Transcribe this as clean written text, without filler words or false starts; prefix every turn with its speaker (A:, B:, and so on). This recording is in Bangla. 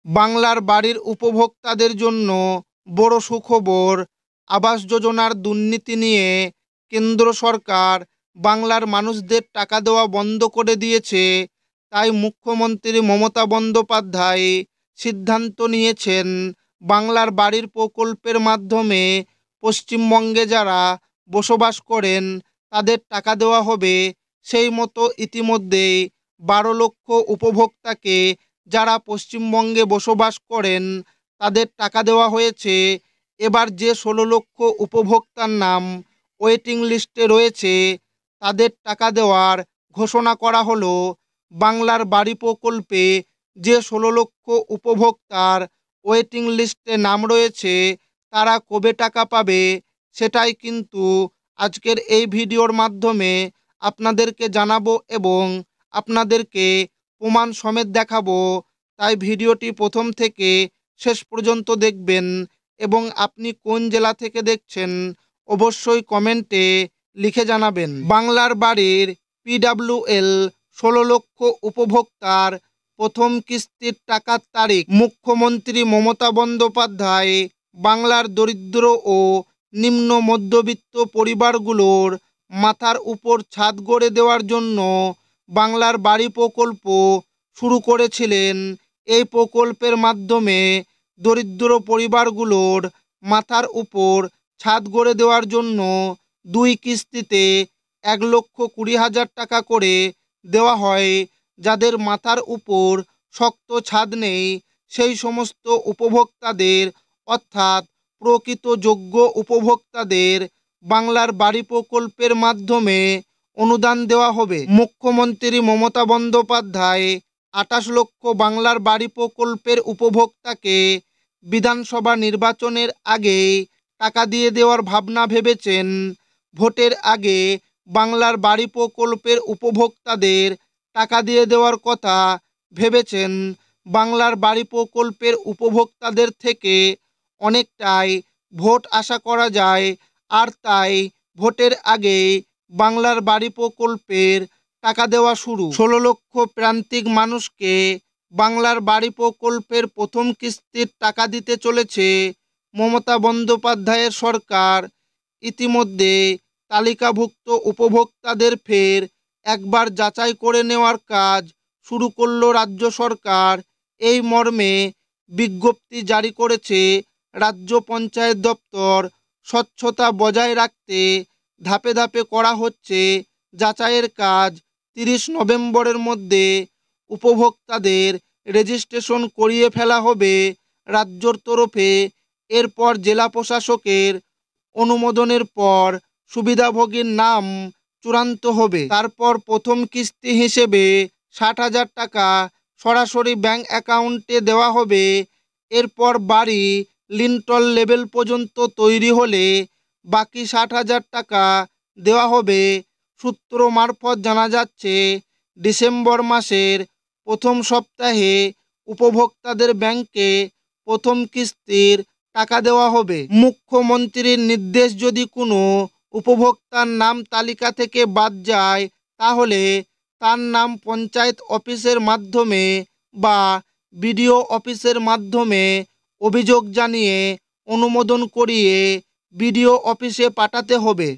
A: বাংলার বাড়ির উপভোক্তাদের জন্য বড় সুখবর। আবাস যোজনার দুর্নীতি নিয়ে কেন্দ্র সরকার বাংলার মানুষদের টাকা দেওয়া বন্ধ করে দিয়েছে। তাই মুখ্যমন্ত্রী মমতা বন্দ্যোপাধ্যায় সিদ্ধান্ত নিয়েছেন, বাংলার বাড়ির প্রকল্পের মাধ্যমে পশ্চিমবঙ্গে যারা বসবাস করেন তাদের টাকা দেওয়া হবে। সেই মতো ইতিমধ্যেই 12 লক্ষ উপভোক্তাকে, যারা পশ্চিমবঙ্গে বসবাস করেন, তাদের টাকা দেওয়া হয়েছে। এবার যে 16 লক্ষ উপভোক্তার নাম ওয়েটিং লিস্টে রয়েছে তাদের টাকা দেওয়ার ঘোষণা করা হলো। বাংলার বাড়ি প্রকল্পে যে 16 লক্ষ উপভোক্তার ওয়েটিং লিস্টে নাম রয়েছে তারা কবে টাকা পাবে সেটাই কিন্তু আজকের এই ভিডিওর মাধ্যমে আপনাদেরকে জানাবো এবং আপনাদেরকে প্রমাণ সমেত দেখাবো। তাই ভিডিওটি প্রথম থেকে শেষ পর্যন্ত দেখবেন এবং আপনি কোন জেলা থেকে দেখছেন অবশ্যই কমেন্টে লিখে জানাবেন। বাংলার বাড়ির PWL 16 লক্ষ উপভোক্তার প্রথম কিস্তির টাকার তারিখ। মুখ্যমন্ত্রী মমতা বন্দ্যোপাধ্যায় বাংলার দরিদ্র ও নিম্ন মধ্যবিত্ত পরিবারগুলোর মাথার উপর ছাদ গড়ে দেওয়ার জন্য বাংলার বাড়ি প্রকল্প শুরু করেছিলেন। এই প্রকল্পের মাধ্যমে দরিদ্র পরিবারগুলোর মাথার উপর ছাদ গড়ে দেওয়ার জন্য 2 কিস্তিতে 1,20,000 টাকা করে দেওয়া হয়। যাদের মাথার উপর শক্ত ছাদ নেই সেই সমস্ত উপভোক্তাদের, অর্থাৎ প্রকৃত যোগ্য উপভোক্তাদের বাংলার বাড়ি প্রকল্পের মাধ্যমে অনুদান দেওয়া হবে। মুখ্যমন্ত্রী মমতা বন্দ্যোপাধ্যায় 28 লক্ষ বাংলার বাড়ি প্রকল্পের উপভোক্তাকে বিধানসভা নির্বাচনের আগে টাকা দিয়ে দেওয়ার ভাবনা ভেবেছেন। ভোটের আগে বাংলার বাড়ি প্রকল্পের উপভোক্তাদের টাকা দিয়ে দেওয়ার কথা ভেবেছেন। বাংলার বাড়ি প্রকল্পের উপভোক্তাদের থেকে অনেকটাই ভোট আশা করা যায়, আর তাই ভোটের আগে বাংলার বাড়ি প্রকল্পের টাকা দেওয়া শুরু। 16 লক্ষ প্রান্তিক মানুষকে বাংলার বাড়ি প্রকল্পের প্রথম কিস্তির টাকা দিতে চলেছে মমতা বন্দ্যোপাধ্যায়ের সরকার। ইতিমধ্যে তালিকাভুক্ত উপভোক্তাদের ফের একবার যাচাই করে নেওয়ার কাজ শুরু করল রাজ্য সরকার। এই মর্মে বিজ্ঞপ্তি জারি করেছে রাজ্য পঞ্চায়েত দপ্তর। স্বচ্ছতা বজায় রাখতে ধাপে ধাপে করা হচ্ছে যাচাইয়ের কাজ। 30 নভেম্বরের মধ্যে উপভোক্তাদের রেজিস্ট্রেশন করিয়ে ফেলা হবে রাজ্যর তরফে। এরপর জেলা প্রশাসকের অনুমোদনের পর সুবিধাভোগীর নাম চূড়ান্ত হবে। তারপর প্রথম কিস্তি হিসেবে 60,000 টাকা সরাসরি ব্যাংক অ্যাকাউন্টে দেওয়া হবে। এরপর বাড়ি লিন্টল লেভেল পর্যন্ত তৈরি হলে বাকি 60,000 টাকা দেওয়া হবে। সূত্র মারফত জানা যাচ্ছে, ডিসেম্বর মাসের প্রথম সপ্তাহে উপভোক্তাদের ব্যাংকে প্রথম কিস্তির টাকা দেওয়া হবে। মুখ্যমন্ত্রীর নির্দেশ, যদি কোনো উপভোক্তার নাম তালিকা থেকে বাদ যায় তাহলে তার নাম পঞ্চায়েত অফিসের মাধ্যমে বা বিডিও অফিসের মাধ্যমে অভিযোগ জানিয়ে অনুমোদন করিয়ে বিডিও অফিসে পাঠাতে হবে।